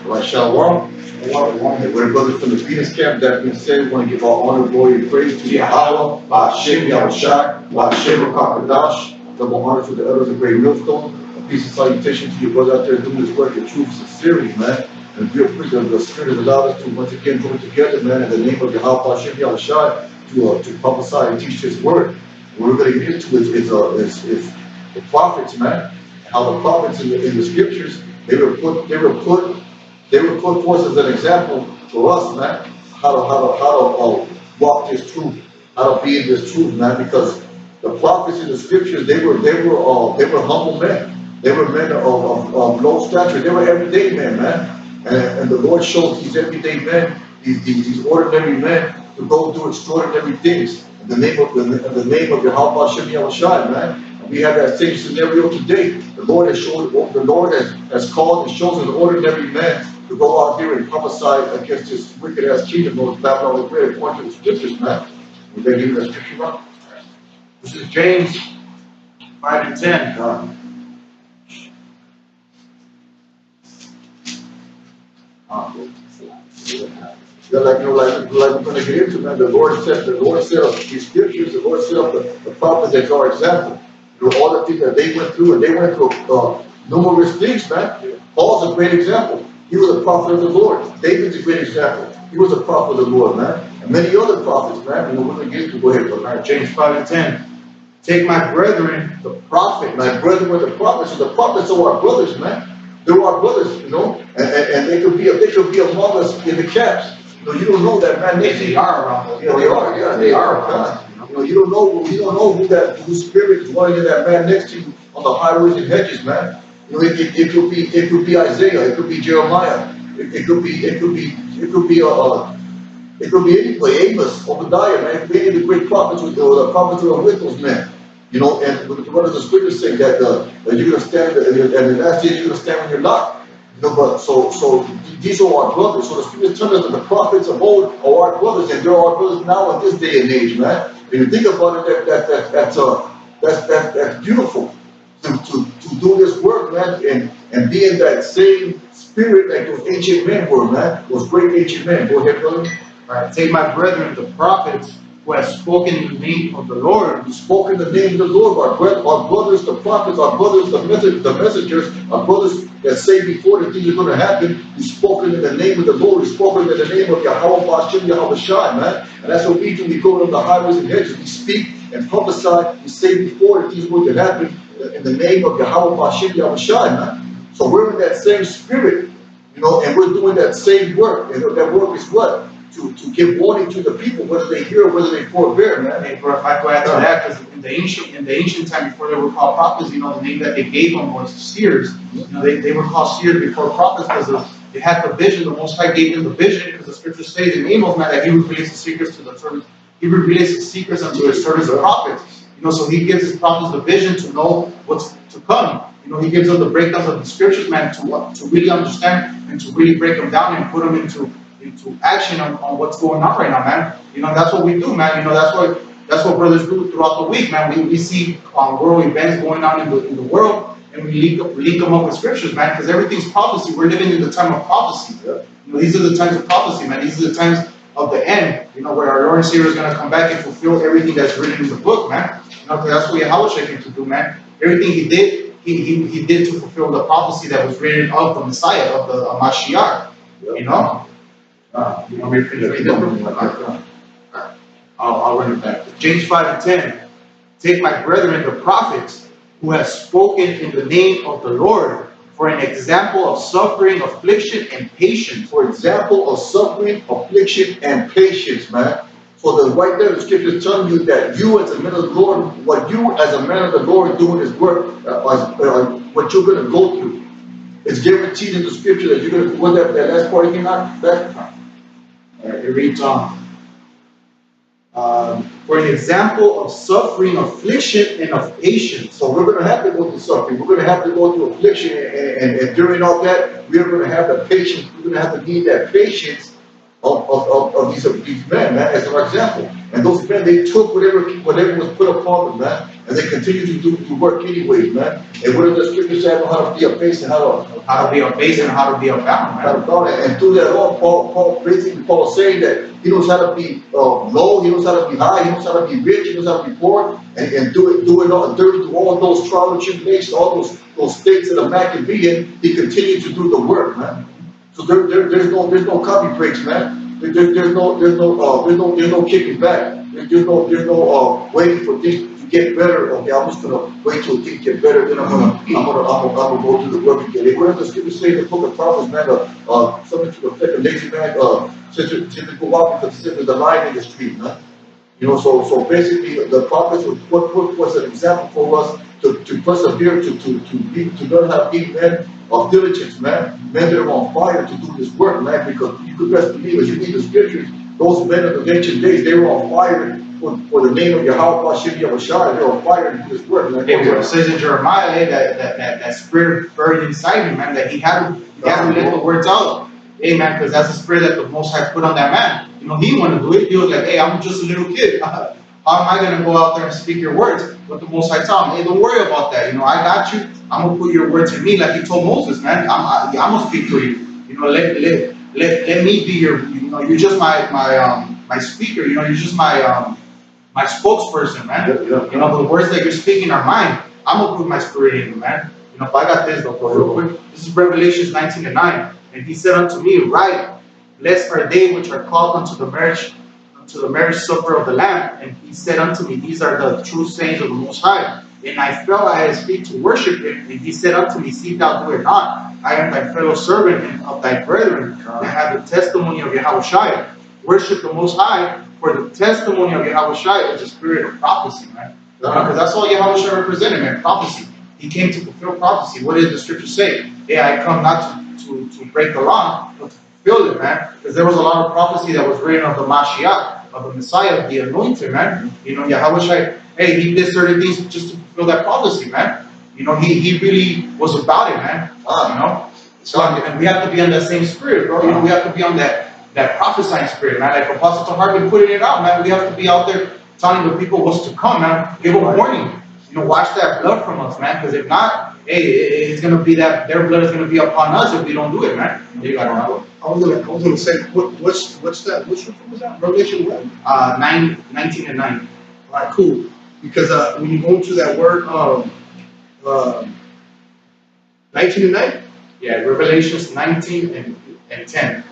YAHAWAH. And we're brothers from the Venus camp. That being said, we want to give our honor, glory, and praise to Yahawah, BAHASHAM, YAHAWAHSHI, QUADASH. Double honor to the elders of Great Millstone. A peace and salutation to your brother out there doing this work in truth, sincerity, man. And we appreciate the Spirit has allowed us to once again come together, man, in the name of Yahawah, BAHASHAM, YAHAWAHSHI, to prophesy and teach His word. What we're going to get into is the prophets, man. How the prophets in the scriptures they were put forth as an example for us, man. How to walk this truth, how to be in this truth, man. Because the prophets in the scriptures they were humble men. They were men of low stature. They were everyday men, man. And the Lord showed these everyday men, these ordinary men, to go do extraordinary things in the name of Yahawah, BAHASHAM, YAHAWAHSHI, man. We have that same scenario today. The Lord has called and chosen an ordinary man to go out here and prophesy against this wicked ass kingdom of Babylon the Great, according to the scriptures, man. We better give you that scripture, man. This is James 5 and 10. Like we're going to get into, man. The Lord set up these scriptures. The Lord set up the prophets as our example. All the things that they went through, and they went through numerous things, man. Paul's a great example. He was a prophet of the Lord. David's a great example. He was a prophet of the Lord, man. And many other prophets, man. We're going to get to. Go ahead, brother. All right, James 5 and 10. Take my brethren, the prophets. My brethren were the prophets. So the prophets are our brothers, man. They're our brothers, you know. And they could be among us in the camps. You know, you don't know that, man. They are around us. Yeah, they are. Yeah, they are around us. You know, you don't know whose spirit is running in that man next to you on the highways and hedges, man. You know, it could be Isaiah, it could be Jeremiah, it could be anybody, Amos, Obadiah, man. It could be any of the great prophets or the prophets who are with those men. You know, and what does the scripture say that you're gonna stand and the last day you're gonna stand when you're not. You know, but so these are our brothers. So the scripture tells us that the prophets of old are our brothers, and they're our brothers now in this day and age, man. If you think about it, that's beautiful to do this work, man, and be in that same spirit like those ancient men were, man. Those great ancient men. Go ahead, brother. All right, take my brethren, the prophets, who have spoken in the name of the Lord. Who spoke in the name of the Lord. Our brothers, the prophets, our brothers, the messengers, our brothers that say before the things are going to happen. He spoken in the name of the Lord. He spoken in the name of Yahawah, BAHASHAM, YAHAWAHSHI, man. And that's what we do. We go on the highways and hedges. We speak and prophesy. We say before the things are going to happen in the name of Yahawah, BAHASHAM, YAHAWAHSHI, man. So we're in that same spirit, you know, and we're doing that same work. And that work is what? To give warning to the people, whether they hear or whether they forbear, man. If I go add to that, because in the ancient time, before they were called prophets, you know, the name that they gave them was seers. You know, they were called seers before prophets because they had the vision. The Most High gave them the vision, because the scripture says in Amos, man, that He reveals the secrets to the servants. He reveals the secrets unto His servants the prophets. You know, so He gives His prophets the vision to know what's to come. You know, He gives them the breakdowns of the scriptures, man, to really understand and to really break them down and put them into action on what's going on right now, man. You know, that's what we do, man. You know, that's what brothers do throughout the week, man. We see world events going on in the world, and we link them up with scriptures, man, because everything's prophecy. We're living in the time of prophecy. You know, these are the times of prophecy, man. These are the times of the end, you know, where our Lord and Savior is going to come back and fulfill everything that's written in the book, man. You know, because that's what YAHAWAHSHI came to do, man. Everything He did, he did to fulfill the prophecy that was written of the Messiah, of the Mashiach, you know. You want me to finish reading? I'll run it back. James 5 and 10. Take my brethren, the prophets, who have spoken in the name of the Lord, for an example of suffering, affliction, and patience. For example of suffering, affliction, and patience, man. So right there, the scripture is telling you that you as a man of the Lord, what you as a man of the Lord doing His work, what you're going to go through. It's guaranteed in the scripture that you're going to, what that last part again, that. It reads on. For an example of suffering, affliction, and of patience. So we're going to have to go through suffering. We're going to have to go through affliction, and during all that, we're going to have the patience. We're going to have to need that patience of these men, man, as our example. And those men, they took whatever was put upon them, man, and they continue to work anyways, man. And what does the scripture say about how to be a base and how to be a base and how to be a bound, man. How to bound it. And through that all, Paul is saying that he knows how to be low, he knows how to be high, he knows how to be rich, he knows how to be poor, and do it all through all those trials and tribulations, all those states that a man can be in. He continues to do the work, man. So there's no copy breaks, man. There's no kicking back. There's no waiting for things to get better. Okay, I'm just gonna wait till things get better, then I'm gonna go do the work again. They were the scripture say in the book of prophets, man, something to affect a lazy man, to go out because there's a lion in the street, man. You know, so basically the prophets was an example for us to persevere, to learn how to be men of diligence, man that are on fire to do this work, man, because you could best believe, as you read the scriptures, those men of the ancient days, they were on fire for the name of YAHAWAHSHI, they were on fire to do this work, man. It says in Jeremiah, that spirit burned inside him, man, that he had to let the words out. Hey, man, because that's the spirit that the Most High put on that man. You know, he wanted to do it. He was like, hey, I'm just a little kid. How am I going to go out there and speak your words? But the Most High told him, hey, don't worry about that. You know, I got you. I'm going to put your words in me like he told Moses, man. I'm going to speak for you. You know, let me be your, you know, you're just my speaker. You know, you're just my spokesperson, man. You know, the words that you're speaking are mine. I'm going to put my spirit in you, man. You know, if I got this, though, real quick. This is Revelations 19:9. And he said unto me, Write, blessed are they which are called unto the marriage supper of the Lamb. And he said unto me, These are the true sayings of the Most High. And I fell at his feet to worship him. And he said unto me, See thou do it not. I am thy fellow servant and of thy brethren that have the testimony of YAHAWAHSHI. Worship the Most High, for the testimony of YAHAWAHSHI is the spirit of prophecy, man. Because that's all YAHAWAHSHI represented, man, prophecy. He came to fulfill prophecy. What did the scripture say? Yeah, I come not to break the law, but to fulfill it, man. Because there was a lot of prophecy that was written of the Mashiach, of the Messiah, of the Anointed, man. You know, YAHAWAHSHI, hey, he did certain things just to fulfill that prophecy, man. You know, he really was about it, man. You know? So, and we have to be on that same spirit, bro. You know, we have to be on that prophesying spirit, man. Like Apostle Harvey putting it out, man. We have to be out there telling the people what's to come, man. Give them warning. You know, wash that blood from us, man. Because if not, hey, it's gonna be that their blood is gonna be upon us if we don't do it, man. You gotta know. I was gonna say, what's that? Which one was that? Revelation what? 19:9. All right, cool. Because when you go into that word, 19:9. Yeah, Revelations 19 and 10.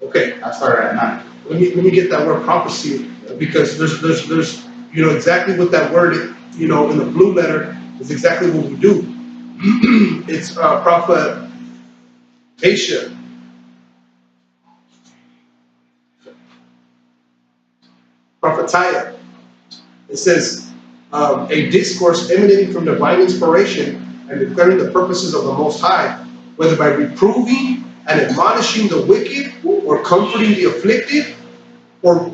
Okay, I started at 9. Let me get that word prophecy, because there's you know exactly what that word, you know, in the blue letter is exactly what we do. It's prophetia. Prophetia. It says a discourse emanating from divine inspiration and declaring the purposes of the Most High, whether by reproving and admonishing the wicked, or comforting the afflicted, or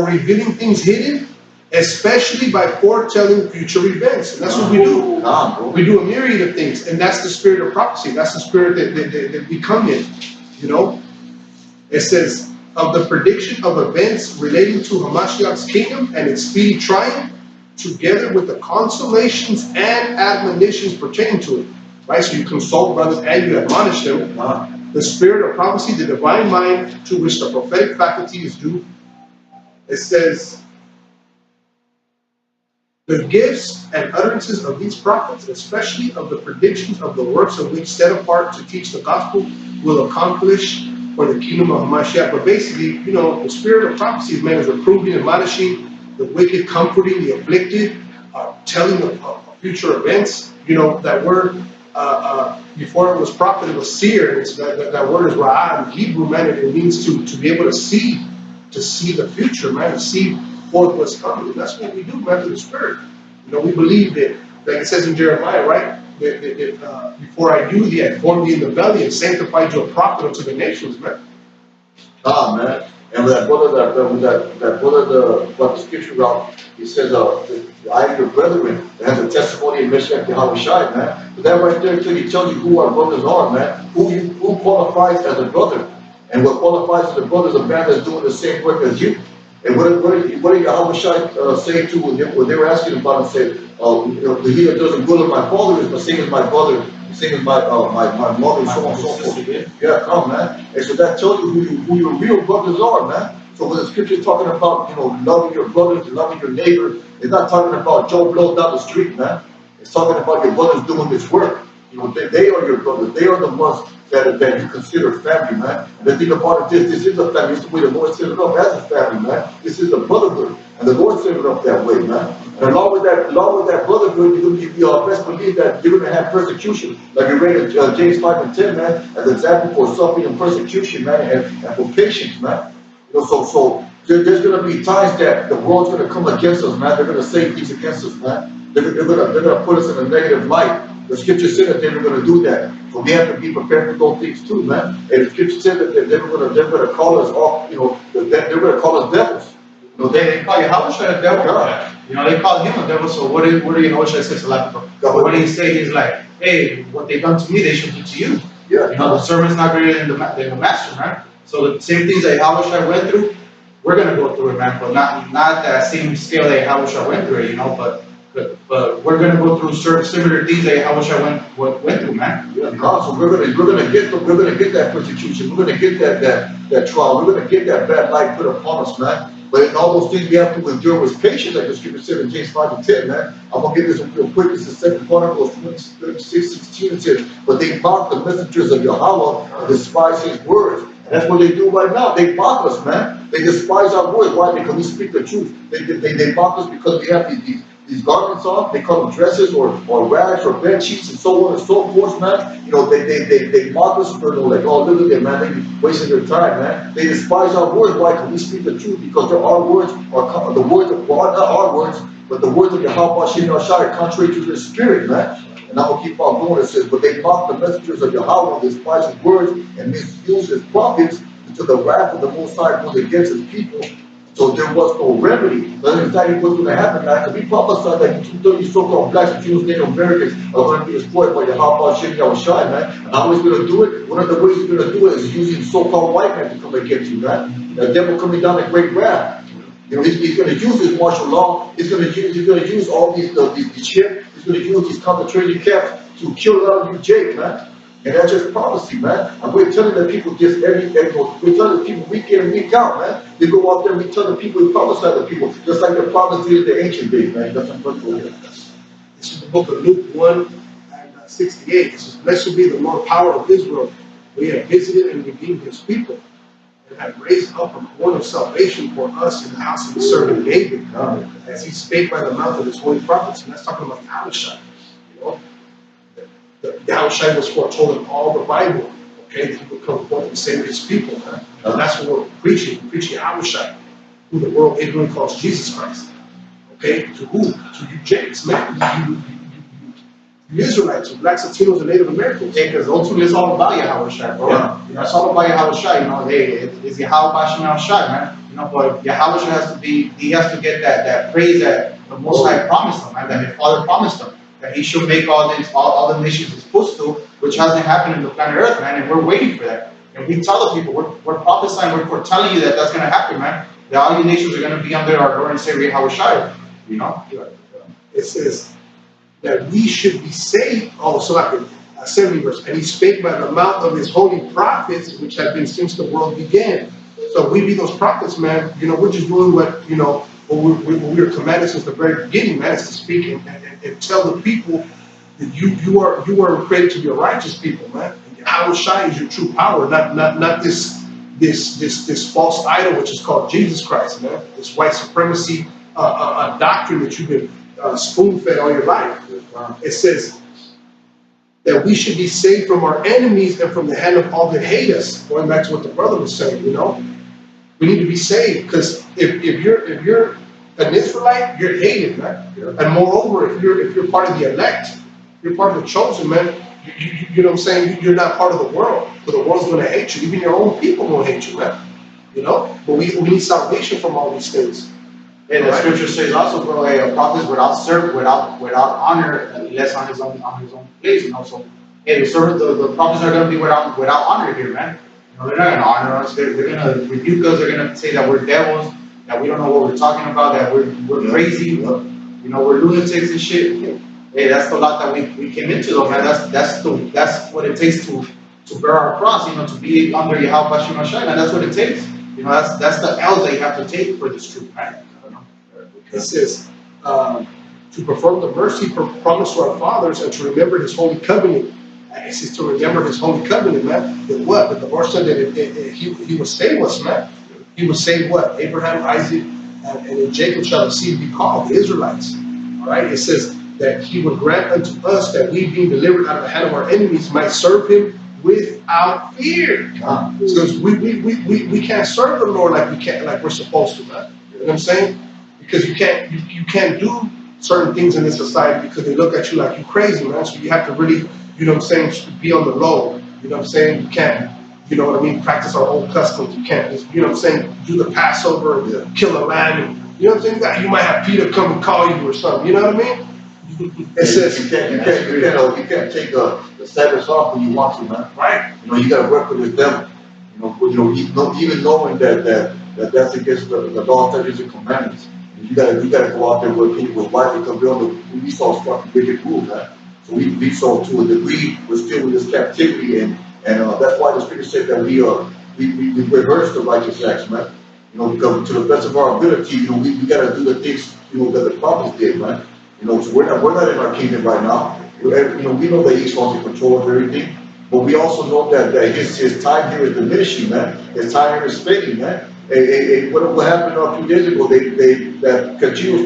revealing things hidden, especially by foretelling future events. And that's what we do. We do a myriad of things, and that's the spirit of prophecy. That's the spirit that we come in. You know, it says of the prediction of events relating to Hamashiach's kingdom and its speedy triumph, together with the consolations and admonitions pertaining to it. Right, so you consult brothers and you admonish them. The spirit of prophecy, the divine mind to which the prophetic faculty is due. It says, the gifts and utterances of these prophets, especially of the predictions of the works of which set apart to teach the gospel, will accomplish for the kingdom of Mashiach. But basically, you know, the spirit of prophecy is meant as reproving, admonishing the wicked, comforting the afflicted, telling of future events. You know, that word, before it was prophet, it was seer. It's that word is ra'ah in Hebrew, man, and it means to be able to see the future, man, to see forth what's coming. And that's what we do, man, through the Spirit. You know, we believe that, like it says in Jeremiah, right? That before I knew thee, I formed thee in the belly and sanctified you a prophet unto the nations, man. Man. And with that brother, what the scripture out, he says, I am your brethren, that has a testimony and mission of YAHAWAHSHI, man. But that right there clearly tells you who our brothers are, man. Who qualifies as a brother. And what qualifies as a brother is a man that's doing the same work as you. And what did YAHWH say to when they were asking about and said, the he that doesn't good of my father is the same as my brother, the same as my mother, and so on and so forth. Yeah, come man. And so that tells you who your real brothers are, man. So when the scripture is talking about, loving your brothers and loving your neighbor, it's not talking about Joe Blow down the street, man. It's talking about your brothers doing this work. They are your brothers. They are the ones that you consider family, man. And the thing about it is, this is a family. It's the way the Lord set it up as a family, man. This is a brotherhood. And the Lord set it up that way, man. And along with that brotherhood, you best believe that you're going to have persecution. Like you read in James 5 and 10, man, as an example for suffering and persecution, man, and for patience, man. So there's going to be times that the world's going to come against us, man. They're going to say things against us, man. They're going to put us in a negative light. The scripture said that they were going to do that. So we have to be prepared for those things too, man. And the scripture said that they're going to call us all, they're going to call us devils. They call YAHWH a devil. God. They call him a devil. So what do YAHWH say to like what he say? He's like, hey, what they done to me, they should do to you. Yeah. The servant's not greater than the master, man. So the same things that YAHWH went through, we're gonna go through it, man. But not that same scale that YAHWH went through, But we're gonna go through similar things that YAHWH went through, man. Yeah, God. So we're gonna get that persecution. We're gonna get that trial. We're gonna get that bad light put upon us, man. But in all those things we have to endure with patience, like the scripture said in James 5 and 10, man. I'm gonna give this one real quick. This is 2 Chronicles 26:16. It says, but they mock the messengers of Yahweh and despise his words. And that's what they do right now. They mock us, man. They despise our words. Why? Because we speak the truth. They mock us because we have these garments on. They call them dresses or rags or bed sheets and so on and so forth, man. They mock us for like, oh, look at them, man. They wasting their time, man. They despise our words. Why? Because we speak the truth. Because our words are the words of, well, not our words, but the words of YAHWH are contrary to their spirit, man. And I'm going to keep on going. It says, but they mock the messengers of Yahweh, despise his words, and misuse his prophets until the wrath of the Most High was against his people. So there was no remedy. That's exactly what's going to happen, man. Because we prophesied that you so-called blacks, Latinos, Native Americans are going to be destroyed by YAHWH, man. And how he's going to do it? One of the ways he's going to do it is using so-called white men to come against you, man. The devil coming down in great wrath. He's going to use his martial law. He's going to use all these chips. He's going to use these concentration camps to kill a lot of you Jake, man. And that's just prophecy, man. And we're telling the people just we're telling the people week in and week out, man. They go out there and we tell the people, we prophesy to the people, just like the prophets did in the ancient days, man. That's what I'm talking about. This is the book of Luke 1 and 68. It says, blessed be the Lord power of Israel. We have visited and redeemed his people, and have raised up a horn of salvation for us in the house of his servant David, as he spake by the mouth of his holy prophets. And that's talking about YAHWH. The YAHWH was foretold in all the Bible, okay, that he would come forth and save his people. And that's what we're preaching. We're preaching YAHWH, who the world ignorantly calls Jesus Christ. Okay, to who? To you Jakes, man. You Israelites, you blacks, Latinos, and Native Americans. Yeah, because ultimately it's all about YAHWH, bro. Yeah. It's all about YAHWH, hey, it's YAHWH, man. But YAHWH he has to get that praise that the Most High promised him, man, that his Father promised him, that he should make all the nations his footstool, which hasn't happened in the planet Earth, man, and we're waiting for that. And we tell the people, we're prophesying, we're telling you that that's going to happen, man. That all you nations are going to be under our Lord and Savior YAHWH, It says that we should be saved. Oh, so like 70 verse. And he spake by the mouth of his holy prophets, which have been since the world began. So we be those prophets, man. We're just doing what we were commanded since the very beginning, man, is to speak and tell the people that you are created to be a righteous people, man. And YAHWH is your true power, not this false idol which is called Jesus Christ, man. This white supremacy doctrine that you've been spoon-fed all your life. It says that we should be saved from our enemies and from the hand of all that hate us. Going back to what the brother was saying, we need to be saved, because if you're an Israelite, you're hated, man. And moreover, if you're part of the elect, you're part of the chosen, man. You know what I'm saying? You're not part of the world, so the world's going to hate you. Even your own people will hate you, man. But we need salvation from all these things. And the scripture says also, bro, a prophet is without honor, unless on his own place, So, the prophets are going to be without honor here, man. You know, they're not gonna honor us. They're gonna rebuke us. They're gonna say that we're devils, that we don't know what we're talking about, that we're crazy, you know, we're lunatics and shit. Hey, that's the lot that we came into, though, man. That's what it takes to bear our cross, you know, to be under YAHAWAHSHI, and that's what it takes. You know, that's the L's that you have to take for this truth, right? It says, to perform the mercy promised to our fathers and to remember his holy covenant. It says to remember his holy covenant, man. That what? But the Lord said that he would save us, man. He would save what? Abraham, Isaac, and in Jacob shall the seed be called, the Israelites. All right? It says that he would grant unto us that we, being delivered out of the hand of our enemies, might serve him without fear. Because we can't serve the Lord like we're supposed to, man. You know what I'm saying? Because you can't do certain things in this society because they look at you like you're crazy, man. So you have to really, you know what I'm saying, be on the low. You know what I'm saying? You can't, you know what I mean, practice our old customs. You can't just, you know what I'm saying, do the Passover, kill a lamb, and, you know what I'm saying? You might have Peter come and call you or something. You know what I mean? It says you can't take the Sabbath off when you want to, man. Right. You know, you got to work with them. Even knowing that's against the law, statutes, and commandments. You gotta go out there with people with white because we saw fucking wicked rule, man. So we saw to a degree we're still in this captivity, and that's why the scripture said that we reverse the righteous acts, man. You know, because to the best of our ability, you know, we gotta do the things, you know, that the prophets did, man. You know, so we're not in our kingdom right now. You know, we know that he's going to control everything, but we also know that his time here is diminishing, man. His time here is fading, man. What happened a few days ago? That cathedral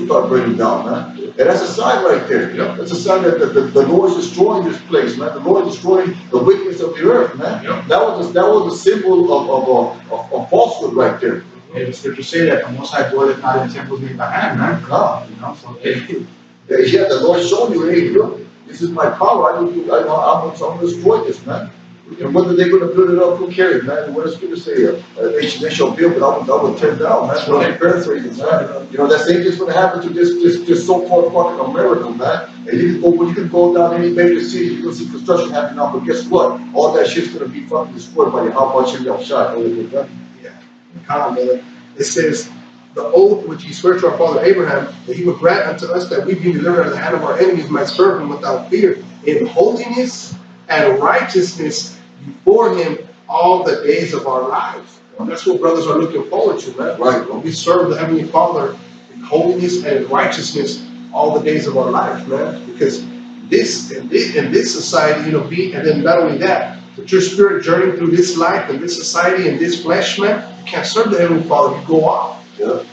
start burning down, man. And that's a sign right there. Yep. That's a sign that the Lord is destroying this place, man. The Lord is destroying the wickedness of the earth, man. Yep. That was a symbol of falsehood right there. And the scriptures say that the Most High dwelleth not in temples made by hand, man. No. You know, so Yeah, the Lord showed you, hey, look, this is my power. I'm going to destroy this, man. And whether they're going to build it up, who cares, man? And what does Scripture say? They shall build, but I will tear down, man. So I'm paraphrasing, man. You know, that same thing's going to happen to this so-called fucking America, man. And you can go down any major city, you can see construction happening now, but guess what? All that shit's going to be fucking destroyed by YAHWAHSHI. Yeah. Come on, brother. It says, the oath which he swore to our father Abraham, that he would grant unto us that we be delivered out of the hand of our enemies might serve him without fear, in holiness and righteousness before him all the days of our lives. And that's what brothers are looking forward to, man. Right. When we serve the Heavenly Father in holiness and in righteousness all the days of our life, man. Because in this society, you know, and then not only that, but your spirit journeying through this life and this society and this flesh, man, you can't serve the Heavenly Father. You go off. Yeah.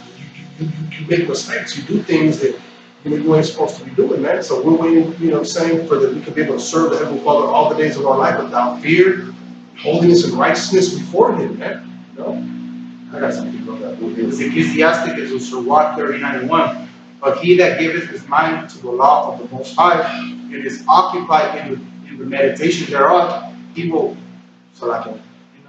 You make mistakes. You do things that you ain't supposed to be doing, man. So we're waiting, you know what I'm saying, for that we can be able to serve the Heavenly Father all the days of our life without fear, holiness, and righteousness before him, man. You know? I got something from that. It's Ecclesiastic, it's Sirach 30:91. But he that giveth his mind to the law of the Most High and is occupied in the meditation thereof, he will, in the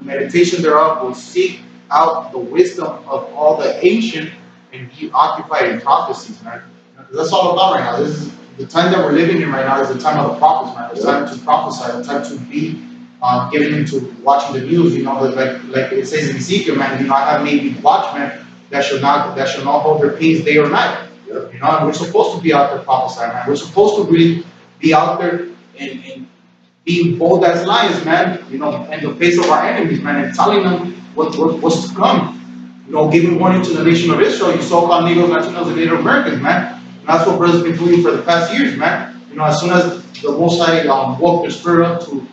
meditation thereof, will seek out the wisdom of all the ancient and be occupied in prophecies, man. That's all about right now. This is the time that we're living in right now. Is the time of the prophets, man. It's time to prophesy. The time to be getting into watching the news. You know, like it says in Ezekiel, man. You know, I have made you watchmen that shall not hold their peace day or night. Yeah. You know, and we're supposed to be out there prophesying, man. We're supposed to really be out there and being bold as lions, man. You know, in the face of our enemies, man, and telling them what's to come. You know, giving warning to the nation of Israel, you so-called Negros, Latinos, and Native Americans, man. And that's what brothers been doing for the past years, man. You know, as soon as the Most High woke their spirit up to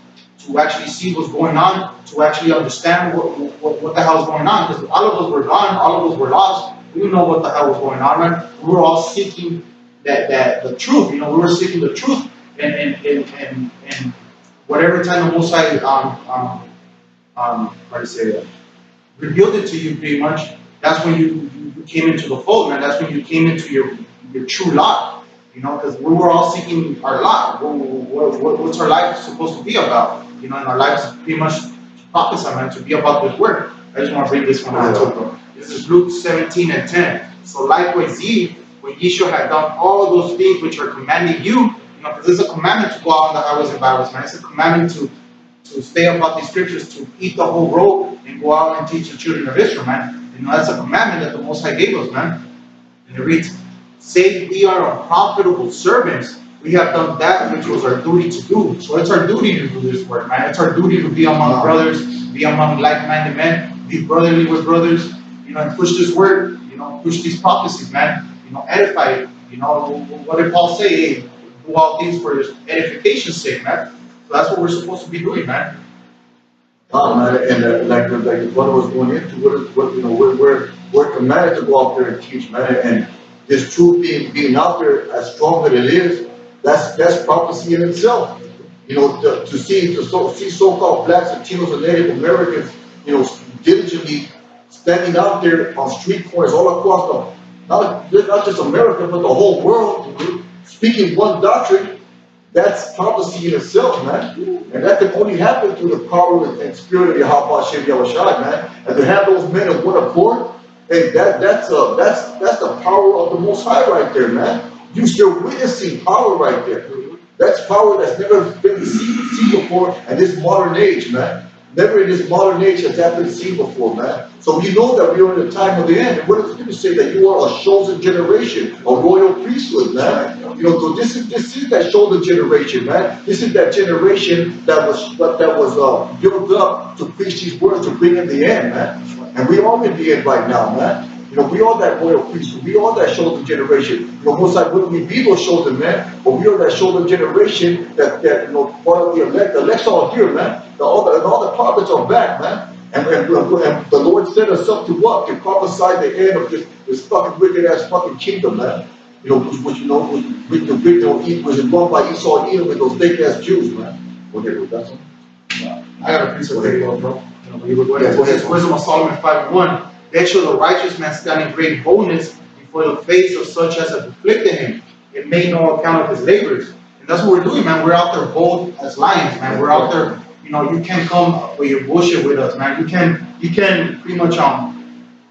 actually see what's going on, to actually understand what the hell is going on, because all of us were gone, all of us were lost. We didn't know what the hell was going on, man. We were all seeking the truth. You know, we were seeking the truth, and whatever time the Most High how do you say that? Revealed it to you, pretty much. That's when you came into the fold, man. That's when you came into your true lot. You know, because we were all seeking our lot. What's our life supposed to be about? You know, and our life is pretty much to prophesy, man, to be about this work. I just want to bring this one out. This is Luke 17:10. So likewise ye, when ye shall have done all those things which are commanding you, you know, because it's a commandment to go out on the highways and byways, man. It's a commandment to stay about these scriptures, to eat the whole roll and go out and teach the children of Israel, man. You know, that's a commandment that the Most High gave us, man. And it reads, say we are unprofitable servants, we have done that which was our duty to do. So it's our duty to do this work, man. It's our duty to be among brothers, be among like-minded men, be brotherly with brothers, you know, and push this word, you know, push these prophecies, man. You know, edify it. You know, what did Paul say? Hey, do all things for edification's sake, man. So that's what we're supposed to be doing, man. Man, and like the brother was going into, what you know, we're commanded to go out there and teach, man, and this truth being out there as strong as it is, that's prophecy in itself. You know, to see so-called blacks, Latinos, and Native Americans, you know, diligently standing out there on street corners all across not just America, but the whole world, speaking one doctrine. That's prophecy in itself, man. And that can only happen through the power and spirit of YAHAWAHSHI, man. And to have those men in one accord, hey, that's the power of the Most High right there, man. You're witnessing power right there. That's power that's never been seen before in this modern age, man. Never in this modern age has that been seen before, man. So we know that we are in the time of the end. And what does the scripture say? That you are a chosen generation, a royal priesthood, man. You know, so this is that chosen generation, man. This is that generation that was built up to preach these words, to bring in the end, man. And we are in the end right now, man. You know, we are that royal priesthood. We are that chosen generation. You know, most likely wouldn't we be those chosen men, but we are that chosen generation that you know, part of the elect. The elect's all here, man. All the prophets are back, man. And the Lord set us up to what? To prophesy the end of this fucking wicked ass fucking kingdom, man. You know, which you know, was run by Esau and Edom and those fake ass Jews, man. Okay, that's one. I got a piece of radio, bro. You know, you were going to Wisdom of Solomon 5:1. Then shall the righteous man stand in great boldness before the face of such as have afflicted him, and make no account of his labors. And that's what we're doing, man. We're out there bold as lions, man. We're out there. You know, you can't come with your bullshit with us, man. You can pretty much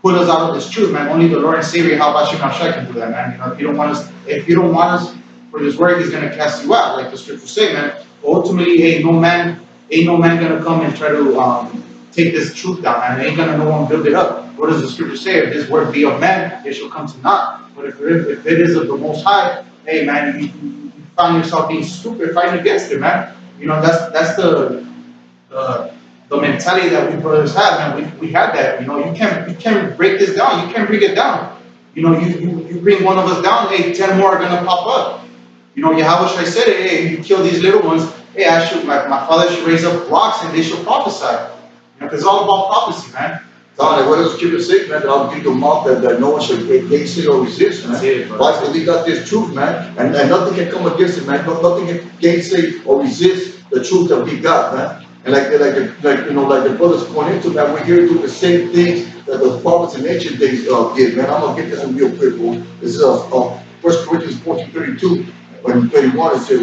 put us out of this truth, man. Only the Lord and Savior, YAHAWAHSHI, can do that, man. You know, if you don't want us for this work, He's gonna cast you out, like the scriptures say, man. Ultimately, ain't no man gonna come and try to take this truth down, man. Ain't gonna no one build it up. What does the scripture say? If this word be of man, it shall come to naught. But if it is of the Most High, hey, man, you find yourself being stupid fighting against it, man. You know, that's the mentality that we brothers have, man. We have that. You know, you can't break this down. You can't bring it down. You know, you bring one of us down, hey, 10 more are gonna pop up. You know, YAHAWAHSHI said it, hey, you kill these little ones, hey, my father should raise up rocks and they shall prophesy. You know, because it's all about prophecy, man. What does the scripture say, man? That I'll give you a mouth that no one should gainsay or resist, man. Why? Because we got this truth, man, and nothing can come against it, man. Nothing can gainsay or resist the truth that we got, man. And like the brothers going into, man, we're here doing the same things that the prophets in ancient days did, man. I'm gonna get this one real quick, bro. This is 1 Corinthians 14:32 and 31. It says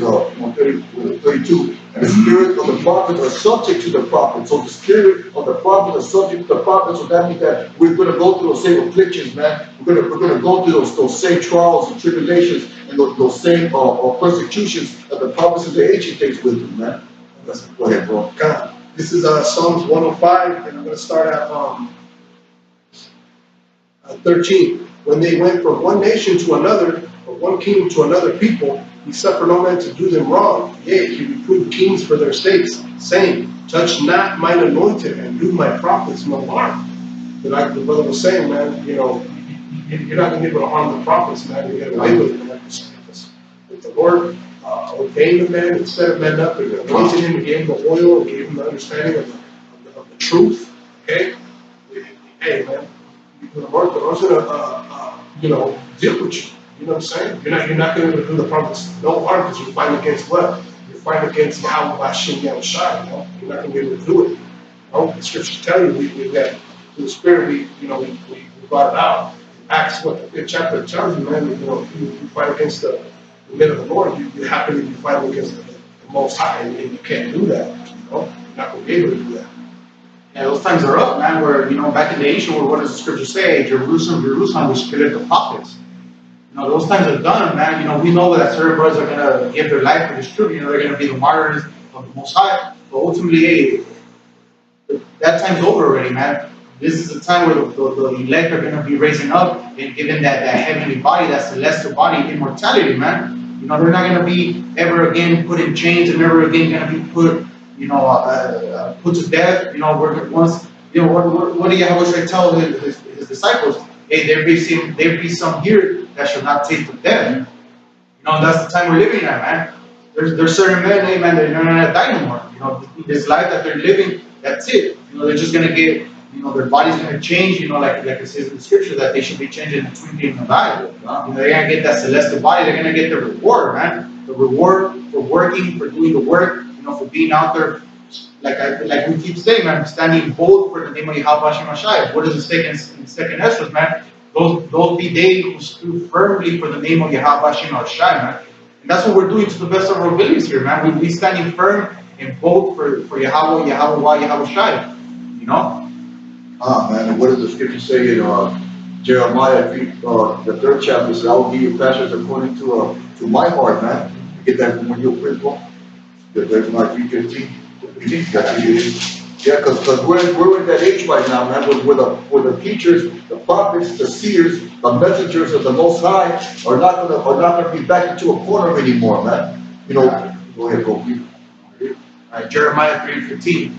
32. And the spirit of the prophet are subject to the prophet. So the spirit of the prophet is subject to the prophet. So that means that we're going to go through those same afflictions, man. We're going to go through those same trials and tribulations and those same persecutions that the prophets of the ancient days went through, man. Go ahead, bro. God, this is Psalms 105, and I'm going to start at 13. When they went from one nation to another, from one kingdom to another people, He suffered no man to do them wrong. Yea, He reproved kings for their sakes, saying, touch not mine anointed, and do my prophets no harm. But like the brother was saying, man, you know, you're not going to be able to harm the prophets, man. You get away with it, man. If the Lord ordained the man and set a man up, and anointed him, and gave him the oil, and gave him the understanding of the truth, okay? Hey, man, the Lord's going to, you know, deal with you. You know what I'm saying? You're not going to do the prophets no harm because you're fighting against what? You're fighting against YAHAWAHSHI, YAHAWAHSHI, you know? You're not going to be able to do it. You know? The scriptures tell you we got through the Spirit, we brought it out. Acts, what, the 5th chapter tells you, man, you know, you fight against the men of the Lord, you happen to be fighting against the Most High, and you can't do that. You know? You're not going to be able to do that. Yeah, those times are up, man, where, you know, back in the ancient world, what does the scripture say? Jerusalem, Jerusalem, which killed the prophets. You know, those times are done, man. You know, we know that certain brothers are going to give their life for this truth. You know, they're going to be the martyrs of the Most High. But ultimately, hey, that time's over already, man. This is the time where the elect are going to be raising up and given that heavenly body, that celestial body, immortality, man. You know, they're not going to be ever again put in chains and never again going to be put, you know, put to death. You know, once, you know, what did Yahawashi tell his disciples? Hey, there be some here that shall not taste of death. You know, that's the time we're living at, man. There's certain men, hey, man, they're not gonna die anymore. You know, this life that they're living, that's it. You know, they're just gonna get, you know, their body's gonna change. You know, like it says in the scripture that they should be changing in the twinkling of an eye. You know, they're gonna get that celestial body. They're gonna get the reward, man. The reward for working, for doing the work. You know, for being out there, like we keep saying, man, standing bold for the name of YAHAWAHSHI. What does it say in second Esdras, man? Those be they who stood firmly for the name of YAHAWAHSHI, man. And that's what we're doing to the best of our abilities here, man. We standing firm and bold for Yahweh, YAHAWAH, YAHAWAHSHI. You know? Man, and what does the scripture say in Jeremiah, the 3rd chapter? It says, I will give you pastors according to my heart, man. You get that from when you're principal? That's my 3:15. Yeah, because we're in that age right now, man, where the teachers, the prophets, the seers, the messengers of the Most High are not gonna be back into a corner anymore, man. You know, go ahead, go. All right, Jeremiah 3:15.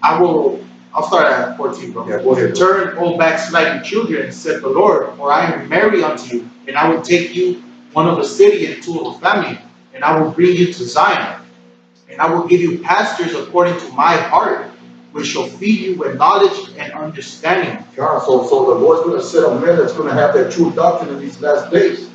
I'll start at 14, bro. Yeah, go ahead. Turn, O backsliding children, said the Lord, for I am married unto you, and I will take you one of a city and two of a family, and I will bring you to Zion. And I will give you pastors according to my heart, which shall feed you with knowledge and understanding. God, so the Lord's going to set a man that's going to have that true doctrine in these last days.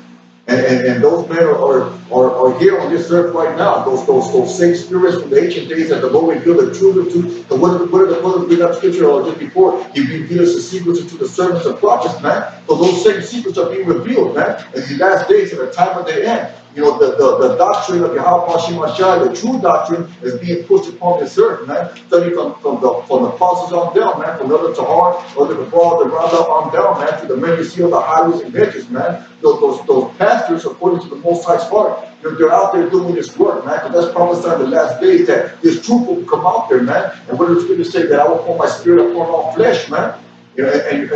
And those men are here on this earth right now. Those same spirits from the ancient days that the Lord revealed the truth to. What did the brother read up scripture just before? He revealed us the secrets to the servants and prophets, man. So those same secrets are being revealed, man. In the last days, at the time of the end. You know, the doctrine of YAHAWAHSHI, the true doctrine, is being pushed upon this earth, man. Study from the apostles on down, man, from Elder Tahar, Elder Gabriel, the Rada on down, man, to the men you see on the highways and hedges, man. Those pastors, according to the Most High's heart, they're out there doing this work, man. Because that's prophesied in the last days that this truth will come out there, man. And what does the scripture say? That I will pour my spirit upon all flesh, man. You know, and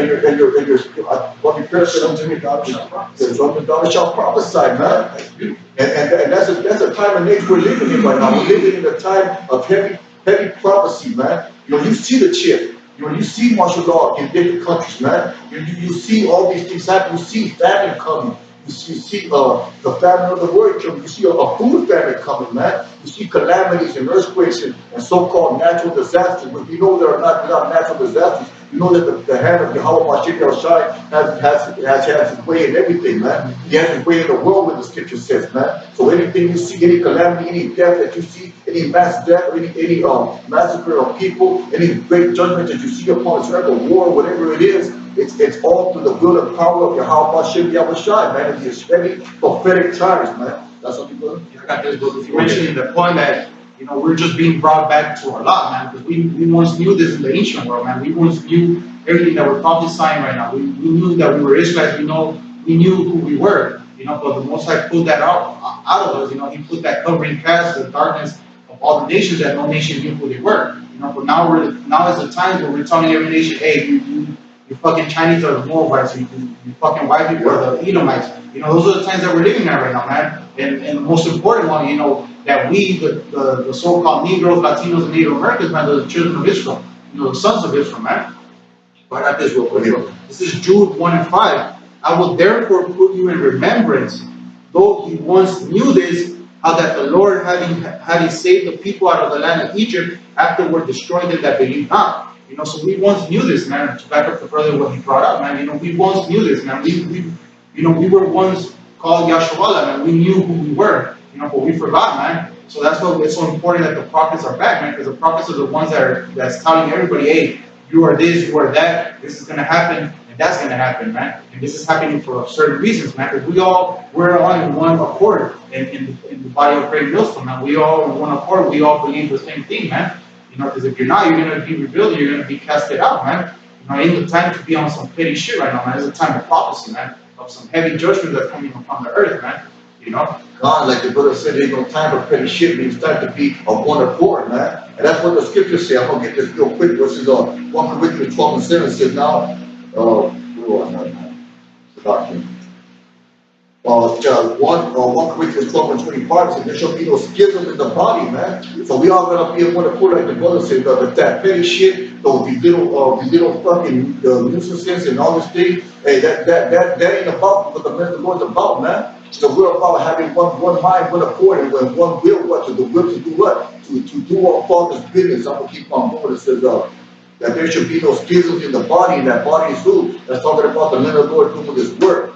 what you said unto me, God shall prophesy, man. And that's a time and age we're living in right now. We're living in a time of heavy prophecy, man. You know, you see the chip. You know, you see martial law in different countries, man. You see all these things happen. You see famine coming. You see the famine of the word coming. You see a food famine coming, man. You see calamities and earthquakes and so-called natural disasters. But you know there are not natural disasters. You know that the hand of YAHAWAHSHI has his way in everything, man. He has his way in the world, what the scripture says, man. So anything you see, any calamity, any death that you see, any mass death, any massacre of people, any great judgment that you see upon this earth, or war, whatever it is, it's all through the will and power of YAHAWAHSHI, man. And these heavy prophetic times, man. That's what people. I got this, but you mentioned the point that, you know, we're just being brought back to our lot, man, because we once knew this in the ancient world, man. We once knew everything that we're prophesying right now. We knew that we were Israelites. We knew who we were, you know, but the Most High pulled that out of us, you know. He put that covering cast, the darkness of all the nations, that no nation knew who they were, you know. But now is the time where we're telling every nation, hey, you fucking Chinese are the Moabites, you fucking white people are the Edomites. You know, those are the times that we're living at right now, man. And the most important one, you know, that we, the so-called Negroes, Latinos, and Native Americans, man, the children of Israel, you know, the sons of Israel, man. I got this real quick. This is Jude 1:5. I will therefore put you in remembrance, though you once knew this, how that the Lord, having saved the people out of the land of Egypt, afterward destroyed them that believe not. You know, so we once knew this, man. To back up the brother what he brought up, man. You know, we once knew this, man. We were once called Yahshua, man. We knew who we were. You know, but we forgot, man. So that's why it's so important that the prophets are back, man, because the prophets are the ones that's telling everybody, hey, you are this, you are that, this is gonna happen, and that's gonna happen, man. And this is happening for certain reasons, man, because we're all in one accord in the body of Great Millstone, man. We all in one accord, we all believe the same thing, man. You know, because if you're not, you're gonna be revealed, you're gonna be casted out, man. You know, ain't the time to be on some petty shit right now, man. It's a time of prophecy, man, of some heavy judgment that's coming upon the earth, man. you know? God, like the brother said, there's no time for petty shit, it's time to be of one accord, man. And that's what the scriptures say. I'm gonna get this real quick. This is 1 Corinthians 12:7 says now, where was I, man? Forgot him. 1 Corinthians 12:25 says there shall be no schism in the body, man. So we all gotta be in one accord, like the brother said, that petty shit, these little fucking nuisances and all this thing. Hey, that ain't about what the Lord's about, man. So we're about having one mind, one accord, and when one will, what? To the will to do what? To do our Father's business. I'm gonna keep on going. It says that there should be no schisms in the body, and that body is who? That's talking about the men of the Lord doing this work.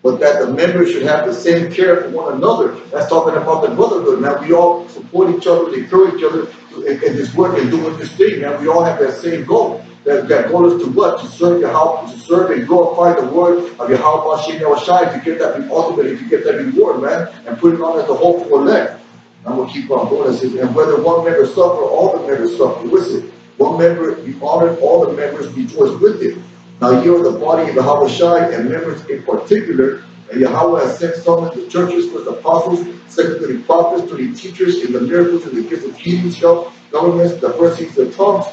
But that the members should have the same care for one another. That's talking about the brotherhood. Now we all support each other, encourage each other in this work and doing this thing. Now we all have that same goal. That goal is to what? To serve Yahawah, to serve and glorify the word of YAHAWAHSHI to get that, ultimately to get that reward, man, and put it on as a hope for elect. I'm gonna keep on going. And whether one member suffer, all the members suffer. Listen, one member be honored, all the members rejoice with it. Now you are the body of YAHAWAHSHI and members in particular, and Yahawah has sent some of the churches, first apostles, second to the prophets, to the teachers in the miracles and the gifts of healing, health, governments, the mercies, the tongues.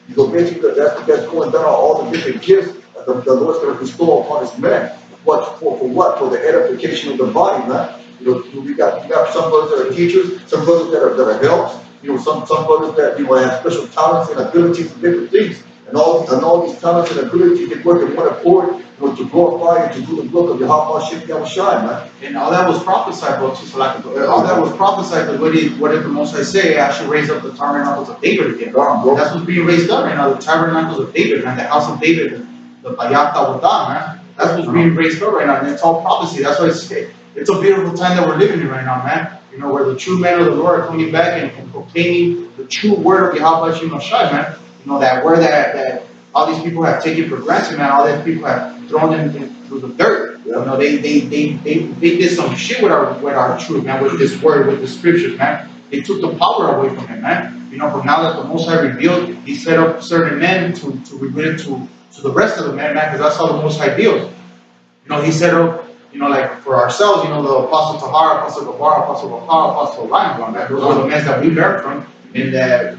You go basically that's going down all the different gifts that the Lord's going to bestow upon His man. What for what? For the edification of the body, man. You know, we got some brothers that are teachers, some brothers that are helps. You know, some brothers that have special talents and abilities and different things. And all these talents and abilities they work in one accord, to glorify and to do the work of YAHAWAHSHI, man. And all that was prophesied, bro. All that was prophesied. What did the Most High say? I should raise up the tabernacles of David again. That's what's being raised up right now. The tabernacles of David, man. The house of David, the YAHAWAH, man. That's what's being raised up right now, and it's all prophecy. That's why it's a beautiful time that we're living in right now, man. You know, where the true men of the Lord are coming back and proclaiming the true word of YAHAWAHSHI, man. You know, that word that all these people have taken for granted, man. All these people have thrown into the dirt. Yeah. You know, they did some shit with our truth, man. With this word, with the scriptures, man. They took the power away from it, man. You know, but now that the Most High revealed, He set up certain men to reveal it to the rest of the men, man. Because that's how the Most High deals. You know, He set up, you know, like for ourselves, you know, the Apostle Tahar, Apostle Gabar, Apostle Bakar, Apostle Ryan, man. Those are the men that we learned from, and that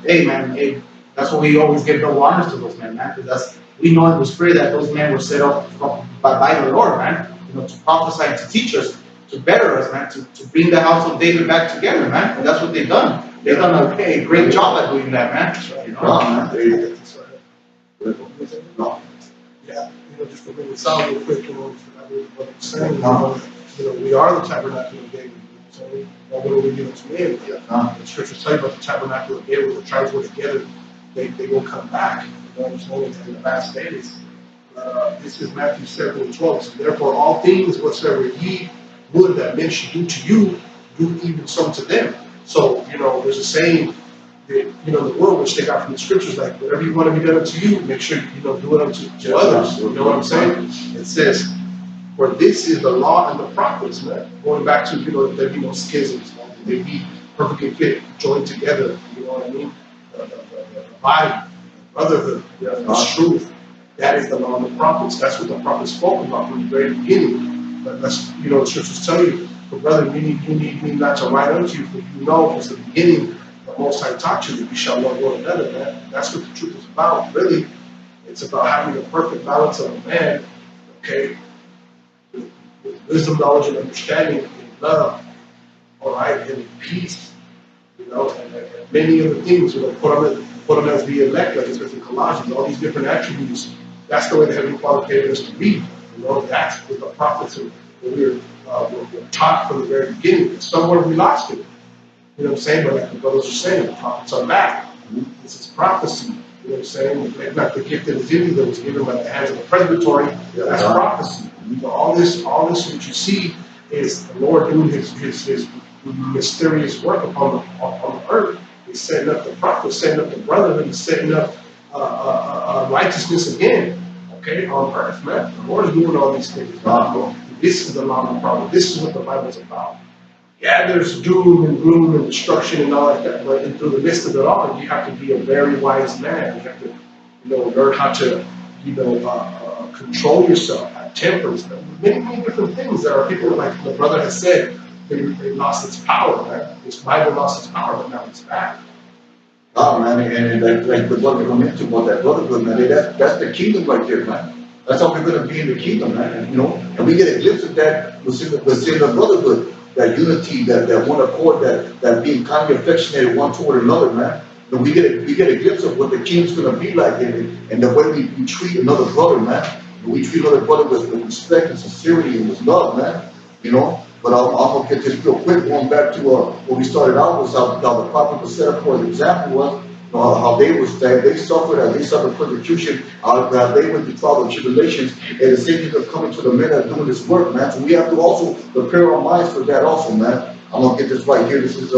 hey, man, hey. That's why we always give double honors to those men, man. Because we know in the spirit that those men were set up by the Lord, man. You know, to prophesy and to teach us, to better us, man. To bring the house of David back together, man. And that's what they've done. They've done a great job at doing that, man. You know, yeah. You know, just to bring this out real quick, you know, what I'm saying, you know, we are the tabernacle of David. So what do we do to men? The scriptures tell you about the tabernacle of David, the tribes were together. They will come back, you know what I'm saying, in the last days. This is Matthew 7:12. So therefore, all things whatsoever ye would that men should do to you, do even so to them. So, you know, there's a saying that, you know, the world which they got from the scriptures, like whatever you want to be done unto you, make sure you know do it unto others. You know what I'm saying? It says, for this is the law and the prophets, man. Going back to, you know, there be no schisms, man. They be perfectly fit, joined together. You know what I mean? The body, brotherhood, the truth. That is the law of the prophets. That's what the prophets spoke about from the very beginning. But that's, you know, the scriptures tell you, but brother, you need me not to write unto you, for you know, from the beginning, the Most High taught you that you shall love one another, man. That's what the truth is about, really. It's about having a perfect balance of a man, okay, with wisdom, knowledge, and understanding, and love, all right, and in peace, you know, and many other things, you know, put them as the elect, like it says in Colossians, all these different attributes. That's the way the Heavenly Father created us to be. You know, that's what the prophets were taught from the very beginning. Somewhere we lost it. You know what I'm saying? But like the brothers are saying, the prophets are back. This is prophecy. You know what I'm saying? Like not the gift that is in you that was given by the hands of the presbytery. That's prophecy. So all this what you see is the Lord doing his mysterious work upon the earth. He's setting up the prophets, setting up the brotherhood, he's setting up righteousness again, okay, on earth, man. The Lord is doing all these things. This is the law of the prophet. This is what the Bible is about. Yeah, there's doom and gloom and destruction and all like that, but through the midst of it all, you have to be a very wise man. You have to, you know, learn how to, you know, control yourself, have temperance, many different things. There are people, like the brother has said, they lost its power, man. This Bible lost its power, but now it's back. Oh man, and like the brother come into about that brotherhood, man, that's the kingdom right there, man. That's how we're gonna be in the kingdom, man. You know, and we get a glimpse of that within the brotherhood, that unity, that one accord, that being kindly affectionate one toward another, man. And we get a glimpse of what the kingdom's gonna be like, and the way we treat another brother, man. We treat another brother with respect and sincerity and with love, man. You know. But I'm gonna get this real quick, going back to what we started out with, how the prophet was set up for an example was how they suffered persecution, how they went through trials and tribulations, and the same thing is coming to the men that are doing this work, man. So we have to also prepare our minds for that also, man. I'm gonna get this right here. This is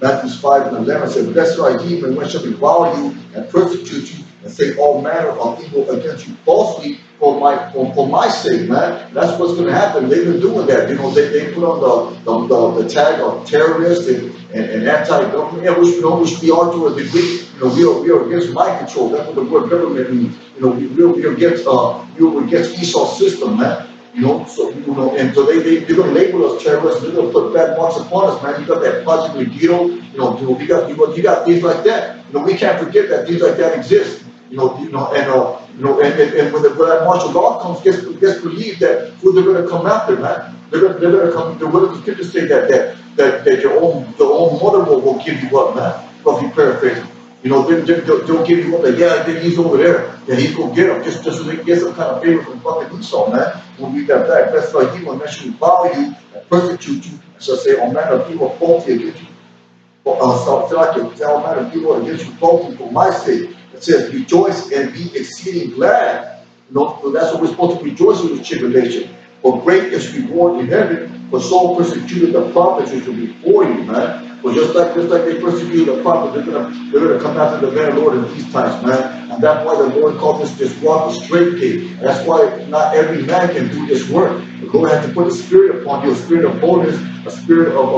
Matthew 5 and 11. It says, "Blessed are ye when men shall revile you and persecute you, and say all manner of evil against you falsely for my sake," man. That's what's going to happen. They've been doing that. You know, they put on the tag of terrorist and anti-government, yeah, which we are to a degree. You know, we are against mind control. That's what the word government means. You know, we are against Esau's system, man. You know, so and so they're gonna label us terrorists. They're gonna put bad marks upon us, man. You got that Project Megiddo. You know, you got things like that. You know, we can't forget that things like that exist. And when that martial law comes, gets believed that who they're going to come after, man. They're going to come. What does the scripture say that your own mother will give you up, man? Well, if you paraphrase, you know, they'll give you up. Like, yeah, he's over there. Yeah, he's gonna get him just so they can get some kind of favor from fucking Esau, man. When we got back, that's like he will mention revile you and persecute you. So say, all manner of people faulty against you. So like all manner of people against you faulty for my sake. It says, rejoice and be exceeding glad. You know, so that's what we're supposed to rejoice in this tribulation. For great is reward in heaven, for so persecuted the prophets which were before you, man. But just like they persecuted the prophets, they're gonna come after the man of the Lord in these times, man. And that's why the Lord called this walk a straight gate. And that's why not every man can do this work. The Lord has to put a spirit upon you, a spirit of boldness, a spirit of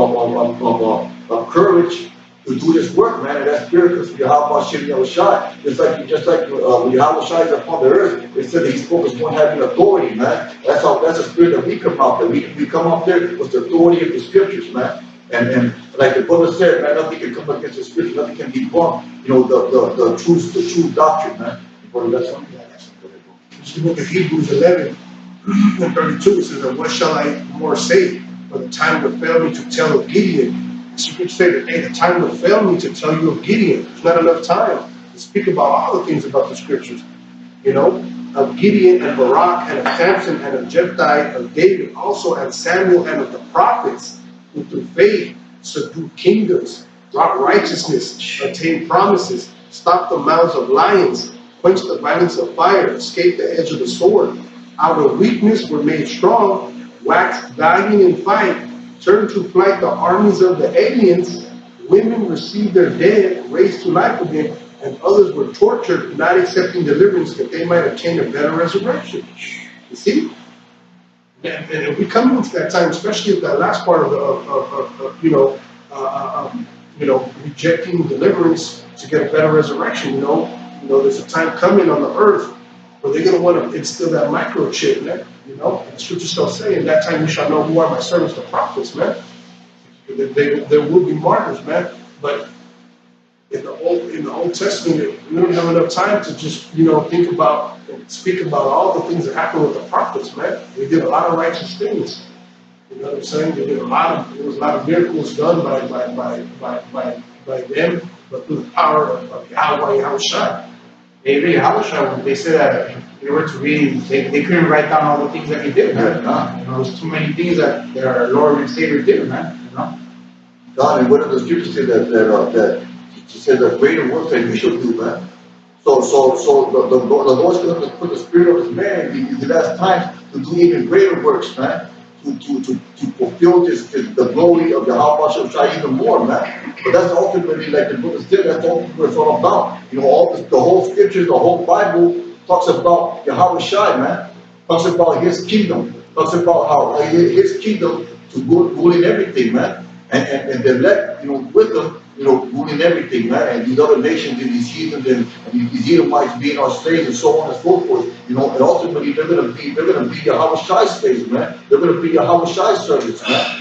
courage, to do this work, man. And that spirit comes from YAHAWAHSHI. Just like when YAHAWAHSHI is upon the earth, it said that he spoke as one having authority, man. That's a spirit that we come out there. We come out there with the authority of the scriptures, man. And like the brother said, man, nothing can come against the scripture, nothing can debunk, you know, the true doctrine, man. Brother, that's something. It's the book of Hebrews 11 and 32. It says, "And what shall I more say? For the time would fail me to tell of Gideon." So you could say that, hey, the time will fail me to tell you of Gideon. There's not enough time to speak about all the things about the scriptures. You know, of Gideon and Barak and of Samson and of Jephthah, of David also, and Samuel and of the prophets, who through faith subdued kingdoms, wrought righteousness, attained promises, stopped the mouths of lions, quenched the violence of fire, escaped the edge of the sword. Out of weakness were made strong, waxed valiant in fight, turned to flight the armies of the aliens. Women received their dead, raised to life again, and others were tortured, not accepting deliverance, that they might obtain a better resurrection. You see? And we come into that time, especially at that last part of rejecting deliverance to get a better resurrection. You know, there's a time coming on the earth where they're going to want to instill that microchip, man. You know, the scriptures still say, "In that time you shall know who are my servants, the prophets," man. There will be martyrs, man. But in the Old Testament, we don't have enough time to just, think about and speak about all the things that happened with the prophets, man. They did a lot of righteous things. You know what I'm saying? There was a lot of miracles done by them, but through the power of YAHAWAHSHI. They read YAHAWAHSHI, they said that if they were to read, they couldn't write down all the things that he did, man. There's too many things that our Lord and Savior did, man. God, and what did the scripture say that she said that greater works that we shall do, man. So the Lord's going to put the spirit of his man in the last times to do even greater works, man. To fulfill the glory of YAHAWAHSHI even more, man. But that's ultimately, like the book said, that's ultimately what it's all about. You know, the whole scriptures, the whole Bible talks about YAHAWAHSHI, man. Talks about his kingdom. Talks about how his kingdom to rule in everything, man. And the elect, with them, ruling everything, man, and these other nations and these heathens and these Edomites being our slaves and so on and so forth, and ultimately they're gonna be YAHWAHSHI's slaves, man. They're gonna be YAHWAHSHI's servants, man.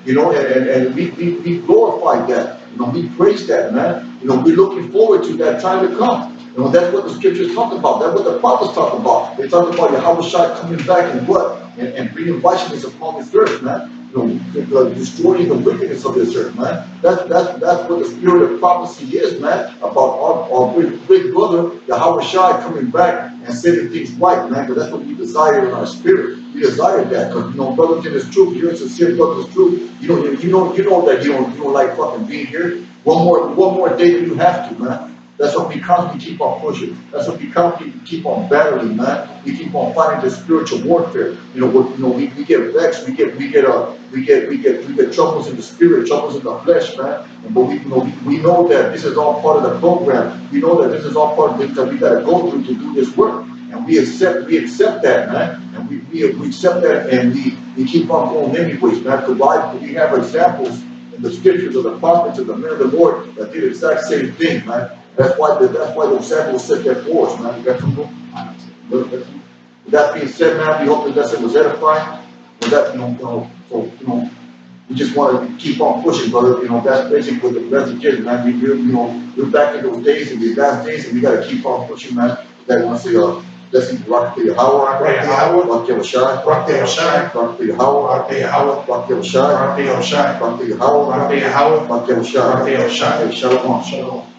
And we glorify that. We praise that, man. We're looking forward to that time to come. That's what the scriptures talk about. That's what the prophets talk about. They talk about YAHWAHSHI coming back and what? And bringing righteousness upon this earth, man. Destroying the wickedness of this earth, man. That's what the spirit of prophecy is, man. About our great brother YAHWAHSHI coming back and setting things right, man. Because that's what we desire in our spirit. We desire that, because brothers in this truth, you're sincere brothers in truth. You know that you don't like fucking being here. One more day that you have to, man. That's what we constantly keep on pushing. That's what we constantly keep on battling, man. We keep on fighting this spiritual warfare. We get vexed. We get troubles in the spirit, troubles in the flesh, man. But we know that this is all part of the program. We know that this is all part of it that we gotta go through to do this work. And we accept that, man. And we accept that, and we keep on going anyways, man. Because we have examples in the scriptures of the prophets and the men of the Lord that did the exact same thing, man. That's why the examples set that for us, man. You got some more? With that being said, man, we hope that lesson was edifying. With that, we just want to keep on pushing, brother. That's basically what the message is, man. We're back in those days, in the last days, and we got to keep on pushing, man. That want to say, blessing rock to YAHWAH, rock YAHWAHSHI, rock YAHWAH, rock YAHWAH, rock YAHWAHSHI, rock YAHWAH, rock YAHWAH, rock YAHWAH, rock YAHWAH, rock YAHWAH, rock YAHWAH, shalom.